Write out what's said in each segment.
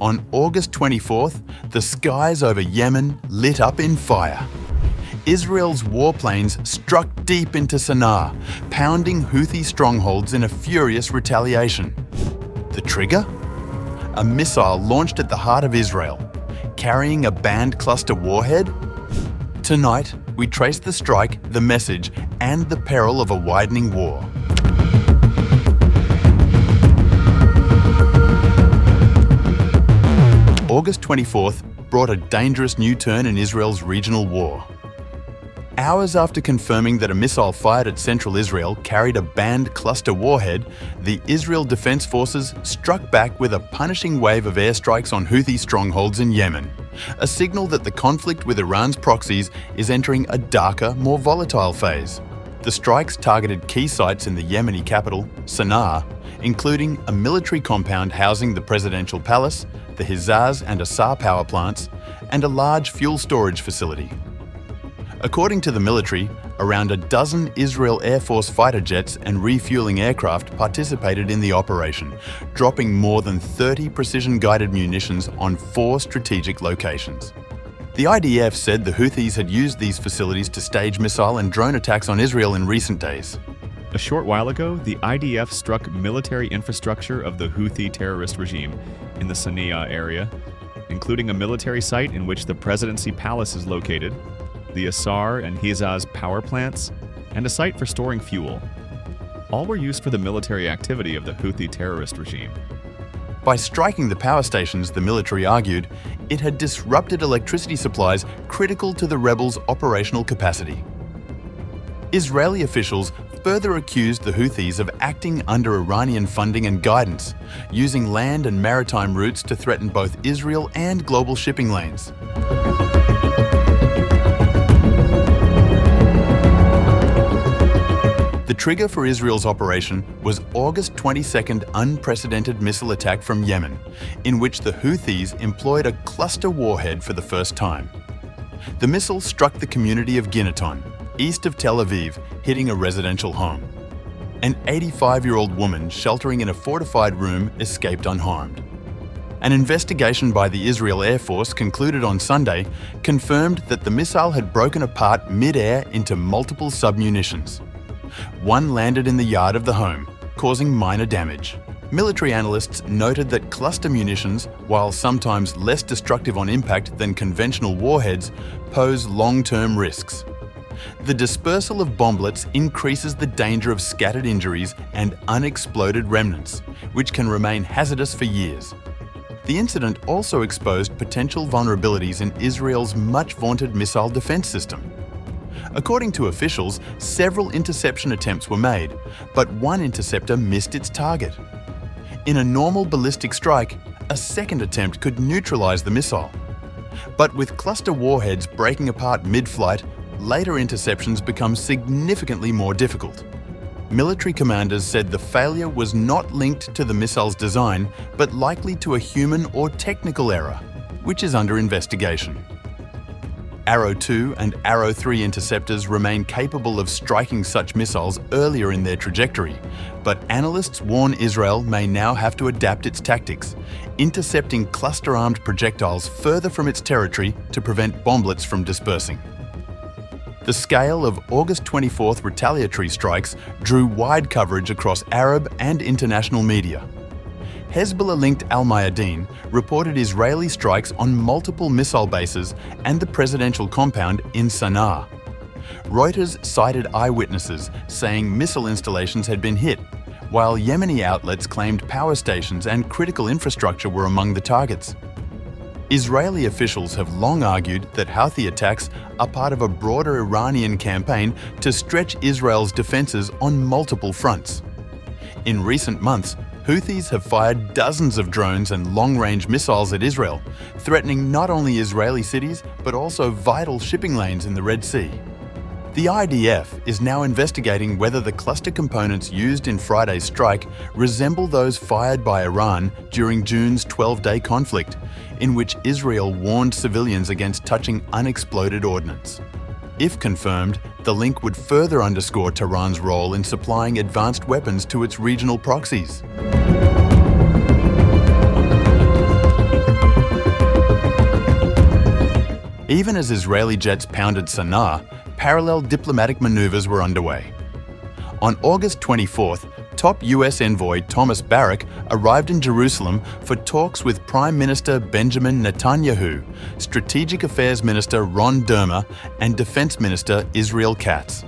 On August 24th, the skies over Yemen lit up in fire. Israel's warplanes struck deep into Sanaa, pounding Houthi strongholds in a furious retaliation. The trigger? A missile launched at the heart of Israel, carrying a banned cluster warhead? Tonight, we trace the strike, the message, and the peril of a widening war. August 24th brought a dangerous new turn in Israel's regional war. Hours after confirming that a missile fired at central Israel carried a banned cluster warhead, the Israel Defense Forces struck back with a punishing wave of airstrikes on Houthi strongholds in Yemen, a signal that the conflict with Iran's proxies is entering a darker, more volatile phase. The strikes targeted key sites in the Yemeni capital, Sanaa, including a military compound housing the presidential palace, the Hizaz and Asar power plants, and a large fuel storage facility. According to the military, around a dozen Israel Air Force fighter jets and refueling aircraft participated in the operation, dropping more than 30 precision-guided munitions on 4 strategic locations. The IDF said the Houthis had used these facilities to stage missile and drone attacks on Israel in recent days. A short while ago, the IDF struck military infrastructure of the Houthi terrorist regime in the Sanaa area, including a military site in which the presidency palace is located, the Asar and Hizaz power plants, and a site for storing fuel. All were used for the military activity of the Houthi terrorist regime. By striking the power stations, the military argued, it had disrupted electricity supplies critical to the rebels' operational capacity. Israeli officials further accused the Houthis of acting under Iranian funding and guidance, using land and maritime routes to threaten both Israel and global shipping lanes. The trigger for Israel's operation was August 22nd unprecedented missile attack from Yemen, in which the Houthis employed a cluster warhead for the first time. The missile struck the community of Ginnaton, east of Tel Aviv, hitting a residential home. An 85-year-old woman sheltering in a fortified room escaped unharmed. An investigation by the Israel Air Force concluded on Sunday confirmed that the missile had broken apart mid-air into multiple submunitions. One landed in the yard of the home, causing minor damage. Military analysts noted that cluster munitions, while sometimes less destructive on impact than conventional warheads, pose long-term risks. The dispersal of bomblets increases the danger of scattered injuries and unexploded remnants, which can remain hazardous for years. The incident also exposed potential vulnerabilities in Israel's much-vaunted missile defense system. According to officials, several interception attempts were made, but one interceptor missed its target. In a normal ballistic strike, a second attempt could neutralize the missile. But with cluster warheads breaking apart mid-flight, later interceptions become significantly more difficult. Military commanders said the failure was not linked to the missile's design, but likely to a human or technical error, which is under investigation. Arrow 2 and Arrow 3 interceptors remain capable of striking such missiles earlier in their trajectory, but analysts warn Israel may now have to adapt its tactics, intercepting cluster-armed projectiles further from its territory to prevent bomblets from dispersing. The scale of August 24th retaliatory strikes drew wide coverage across Arab and international media. Hezbollah-linked Al Mayadeen reported Israeli strikes on multiple missile bases and the presidential compound in Sanaa. Reuters cited eyewitnesses saying missile installations had been hit, while Yemeni outlets claimed power stations and critical infrastructure were among the targets. Israeli officials have long argued that Houthi attacks are part of a broader Iranian campaign to stretch Israel's defenses on multiple fronts. In recent months, Houthis have fired dozens of drones and long-range missiles at Israel, threatening not only Israeli cities but also vital shipping lanes in the Red Sea. The IDF is now investigating whether the cluster components used in Friday's strike resemble those fired by Iran during June's 12-day conflict, in which Israel warned civilians against touching unexploded ordnance. If confirmed, the link would further underscore Tehran's role in supplying advanced weapons to its regional proxies. Even as Israeli jets pounded Sanaa, parallel diplomatic maneuvers were underway. On August 24th, top US envoy Thomas Barrack arrived in Jerusalem for talks with Prime Minister Benjamin Netanyahu, Strategic Affairs Minister Ron Dermer, and Defense Minister Israel Katz.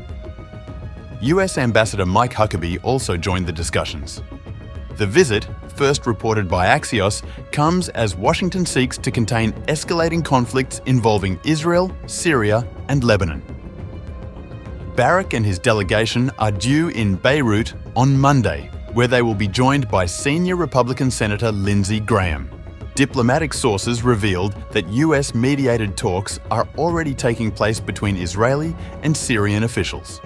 US Ambassador Mike Huckabee also joined the discussions. The visit, first reported by Axios, comes as Washington seeks to contain escalating conflicts involving Israel, Syria, and Lebanon. Barrack and his delegation are due in Beirut on Monday, where they will be joined by senior Republican Senator Lindsey Graham. Diplomatic sources revealed that US-mediated talks are already taking place between Israeli and Syrian officials.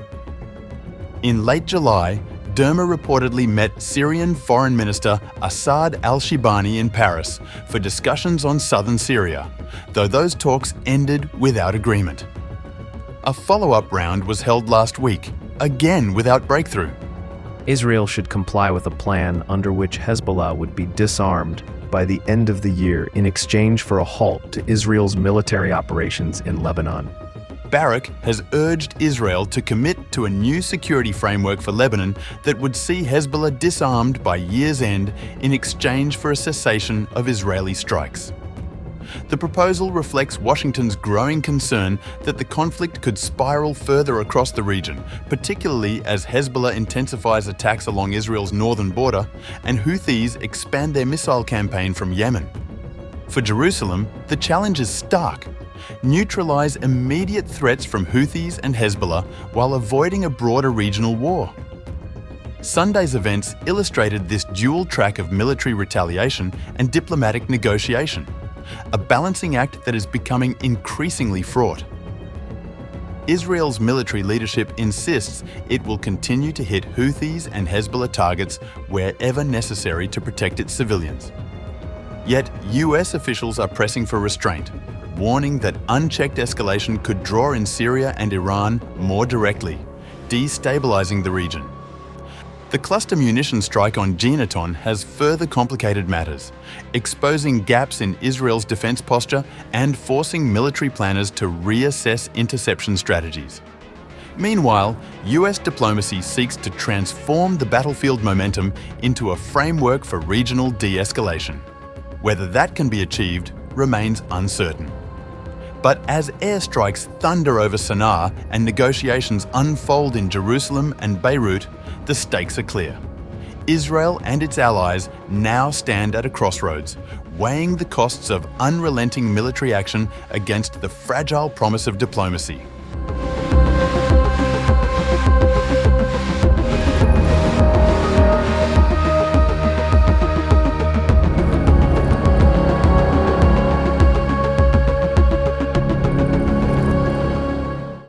In late July, Dermer reportedly met Syrian Foreign Minister Assad al-Shibani in Paris for discussions on southern Syria, though those talks ended without agreement. A follow-up round was held last week, again without breakthrough. Israel should comply with a plan under which Hezbollah would be disarmed by the end of the year in exchange for a halt to Israel's military operations in Lebanon. Barrack has urged Israel to commit to a new security framework for Lebanon that would see Hezbollah disarmed by year's end in exchange for a cessation of Israeli strikes. The proposal reflects Washington's growing concern that the conflict could spiral further across the region, particularly as Hezbollah intensifies attacks along Israel's northern border and Houthis expand their missile campaign from Yemen. For Jerusalem, the challenge is stark. Neutralize immediate threats from Houthis and Hezbollah while avoiding a broader regional war. Sunday's events illustrated this dual track of military retaliation and diplomatic negotiation, a balancing act that is becoming increasingly fraught. Israel's military leadership insists it will continue to hit Houthis and Hezbollah targets wherever necessary to protect its civilians. Yet, US officials are pressing for restraint, warning that unchecked escalation could draw in Syria and Iran more directly, destabilizing the region. The cluster munition strike on Gineton has further complicated matters, exposing gaps in Israel's defense posture and forcing military planners to reassess interception strategies. Meanwhile, US diplomacy seeks to transform the battlefield momentum into a framework for regional de-escalation. Whether that can be achieved remains uncertain. But as airstrikes thunder over Sanaa and negotiations unfold in Jerusalem and Beirut, the stakes are clear. Israel and its allies now stand at a crossroads, weighing the costs of unrelenting military action against the fragile promise of diplomacy.